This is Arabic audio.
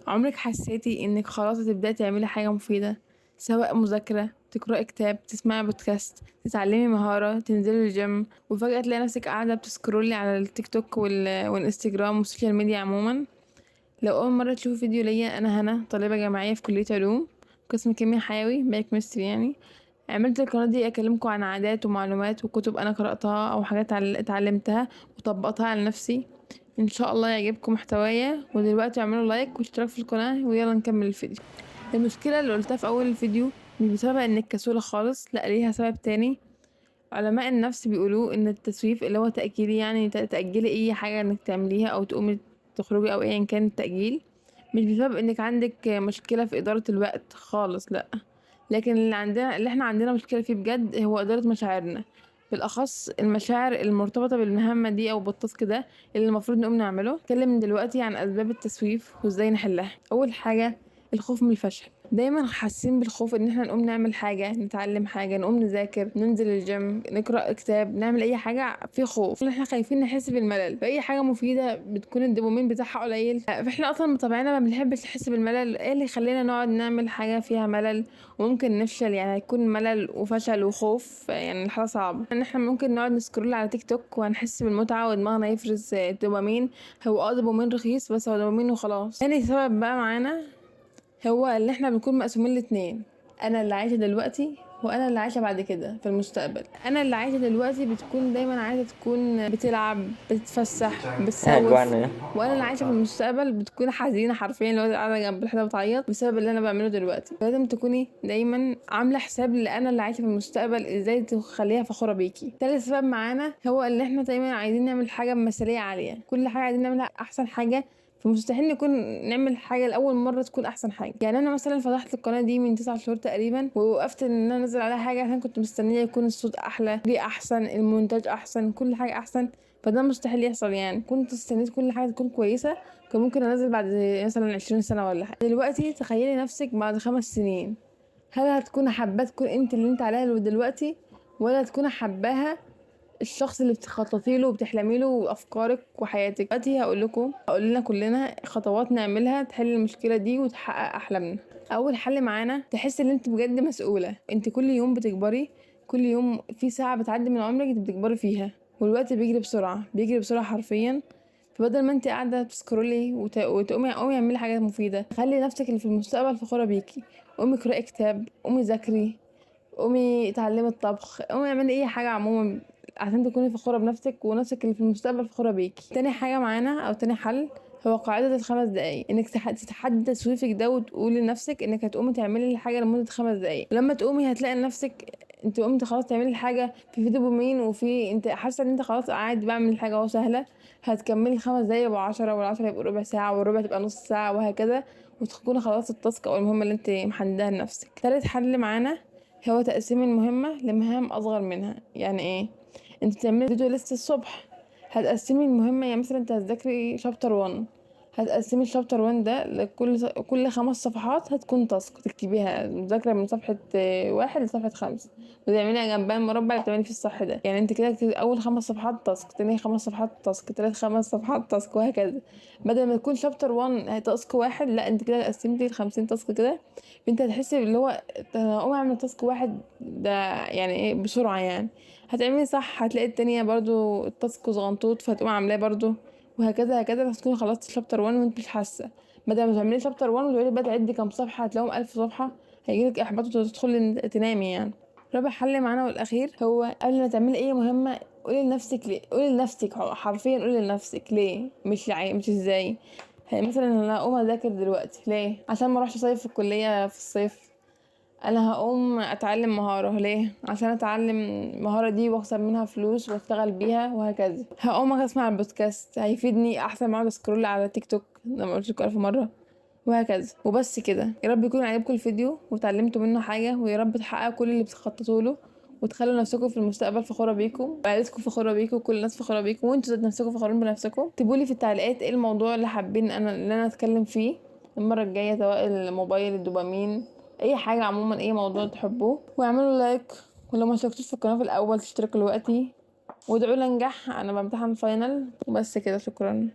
عمرك حسيتي انك خلاص هتبدأي تعملي حاجة مفيدة، سواء مذاكرة، تقرأي كتاب، تسمعي بودكاست، تتعلمي مهارة، تنزلي الجيم، وفجأة تلاقي نفسك قاعدة بتسكرولي على التيك توك والانستجرام والسوشيال ميديا عموما؟ لو أول مرة تشوفي فيديو ليا، أنا هنا طالبة جامعية في كلية علوم، قسم كيمياء حيوي بايوكيمستري يعني. عملت القناة دي أكلمكم عن عادات ومعلومات وكتب أنا قرأتها أو حاجات اتعلمتها وطبقتها على نفسي. ان شاء الله يعجبكم محتوايا، ودلوقتي اعملوا لايك واشتراك في القناة ويلا نكمل الفيديو. المشكلة اللي قلتها في اول الفيديو مش بسبب انك كسولة خالص، لا، ليها سبب تاني. علماء النفس بيقولوا ان التسويف اللي هو تأجيلي، يعني تأجلي اي حاجة انك تعمليها او تقومي تخرجي او ايا كان التأجيل، مش بسبب انك عندك مشكلة في ادارة الوقت خالص، لا، لكن اللي احنا عندنا مشكلة فيه بجد هو ادارة مشاعرنا، بالاخص المشاعر المرتبطة بالمهمة دي او بالتاسك ده اللي المفروض نقوم نعمله. اتكلم من دلوقتي عن اسباب التسويف وازاي نحلها. اول حاجة، الخوف من الفشل. دايما حاسين بالخوف ان احنا نقوم نعمل حاجة، نتعلم حاجة، نقوم نذاكر، ننزل الجيم، نقرأ كتاب، نعمل اي حاجة، في خوف ان احنا خايفين نحس بالملل. فاي حاجة مفيدة بتكون الدوبامين بتاعها قليل، فاحنا اصلا بطبعنا ما بنحبش نحس بالملل. ايه اللي يخلينا نقعد نعمل حاجة فيها ملل وممكن نفشل؟ يعني هيكون ملل وفشل وخوف، يعني الحاجة صعبة ان احنا ممكن نقعد نسكرول على تيك توك وهنحس بالمتعة ودماغنا يفرز دوبامين. هو دوبامين رخيص بس هو دوبامين وخلاص. تاني سبب بقى معانا هو اللي احنا بنكون مقسومين الاتنين، انا اللي عايشه دلوقتي وانا اللي عايشه بعد كده في المستقبل. انا اللي عايشه دلوقتي بتكون دايما عايزه تكون بتلعب، بتتفسح، بتسوف، جوعنا. وانا اللي عايشه في المستقبل بتكون حزينه حرفيا، اللي هو قاعده جنب الحيطه بتعيط بسبب اللي انا بعمله دلوقتي. لازم تكوني دايما عامله حساب انا اللي عايشه في المستقبل ازاي تخليها فخوره بيكي. تالت سبب معانا هو اللي احنا دايما عايزين نعمل حاجه بمثاليه عاليه، كل حاجه عايزين نعملها احسن حاجه، فمستحيل نكون نعمل حاجة لأول مرة تكون أحسن حاجة. يعني أنا مثلا فتحت القناة دي من 9 شهور تقريبا، ووقفت إن أنا أنزل عليها حاجة عشان كنت مستنية يكون الصوت أحلى، دي أحسن، المونتاج أحسن، كل حاجة أحسن. فده مستحيل يحصل، يعني كنت استنيت كل حاجة تكون كويسة كان ممكن أنزل بعد مثلا 20 سنة ولا حاجة. دلوقتي تخيلي نفسك بعد 5 سنين، هل هتكون حابة تكون انت اللي انت عليها دلوقتي، ولا تكون حباها الشخص اللي بتخططي له وبتحلمي له وافكارك وحياتك؟ دلوقتي هقول لنا كلنا خطوات نعملها تحل المشكله دي وتحقق احلامنا. اول حل معانا، تحس ان انت بجد مسؤوله. انت كل يوم بتكبري، كل يوم في ساعه بتعدي من عمرك انت بتكبري فيها، والوقت بيجري بسرعه، بيجري بسرعه حرفيا. فبدل ما انت قاعده تسكرولي قومي اعملي حاجه مفيده، خلي نفسك اللي في المستقبل فخوره بيكي. قومي اقرأي كتاب، قومي ذاكري، قومي اتعلمي الطبخ، قومي اعملي اي حاجه عموما عشان تكوني فخوره بنفسك ونفسك اللي في المستقبل فخوره بيكي. تاني حاجه معانا او تاني حل هو قاعده ال5 دقايق، انك تتحدي تسويفك ده وتقولي لنفسك انك هتقومي تعملي الحاجه لمده 5 دقايق. لما تقومي هتلاقي نفسك انت قمتي خلاص تعملي الحاجه، في دوبامين وفي انت حاسه ان انت خلاص قاعد بعمل الحاجه اهو سهله. هتكملي 5 دقايق يبقوا 10، وال10 يبقوا ربع ساعه، والربع تبقى نص ساعه، وهكذا، وتكوني خلاص التاسك او المهمه اللي انت محددها لنفسك. تالت حل معانا هو تقسيم المهمة لمهام أصغر منها. يعني ايه؟ انت بتعملي فيديو لسه الصبح، هتقسمي المهمة. يعني مثلا انت هتذاكري شابتر 1، هتقسمي الشابتر 1 ده كل 5 صفحات هتكون تاسك تكتبيها، مذاكرة من صفحة 1 لصفحة 5، وتعمليها جنبها المربع اللي بتعملي فيه الصح ده. يعني انت كده أول 5 صفحات تاسك، تاني 5 صفحات تاسك، تالت 5 صفحات تاسك، وهكذا. بدل ما تكون شابتر 1 تاسك واحد، لا، انت كده قسمتي ال50 تاسك كده. انت هتحسي اللي هو انا اقوم اعمل تاسك واحد ده يعني ايه بسرعة، يعني هتعملي صح، هتلاقي التانية برضو التاسك صغنطوط فهتقوم عاملاه برضو، وهكذا هكذا هتكوني خلصتي شابتر 1 وانت مش حاسة. بدل ما تعملي شابتر 1 وتقعدي بقى تعدي كام صفحة هتلاقيهم 1000 صفحة، هيجيلك احباط وتدخلي تنامي يعني. رابع حل معانا والاخير هو قبل ما تعملي اي مهمة قولي لنفسك ليه. قولي لنفسك حرفيا، قولي لنفسك ليه، مش ازاي. يعني مثلا انا هقوم اذاكر دلوقتي ليه؟ عشان ما اروحش اصيف في الكلية في الصيف. انا هقوم اتعلم مهارة ليه؟ عشان اتعلم المهارة دي واكسب منها فلوس واشتغل بيها، وهكذا. هقوم اسمع البودكاست هيفيدني احسن ما اقعد اسكرول على تيك توك زي ما قلت لكم 1000 مرة، وهكذا. وبس كده. يا رب يكون عجبكم الفيديو وتعلمتوا منه حاجة، ويا رب تحققوا كل اللي بتخططوا له، وتخلوا نفسكم في المستقبل فخورة بيكم، وعيلتكم فخورة بيكم، وكل الناس فخورة بيكم، وانتوا ذات نفسكم فخورين بنفسكم. اكتبولي في التعليقات ايه الموضوع اللي حابين اللي انا اتكلم فيه المرة الجاية، سواء الموبايل، الدوبامين، اي حاجة عموما، اي موضوع تحبوه. واعملوا لايك، ولو ما اشتركتوش في القناة في الاول تشتركوا دلوقتي، وادعوا لي انجح، انا بمتحن فاينل. وبس كده، شكرا.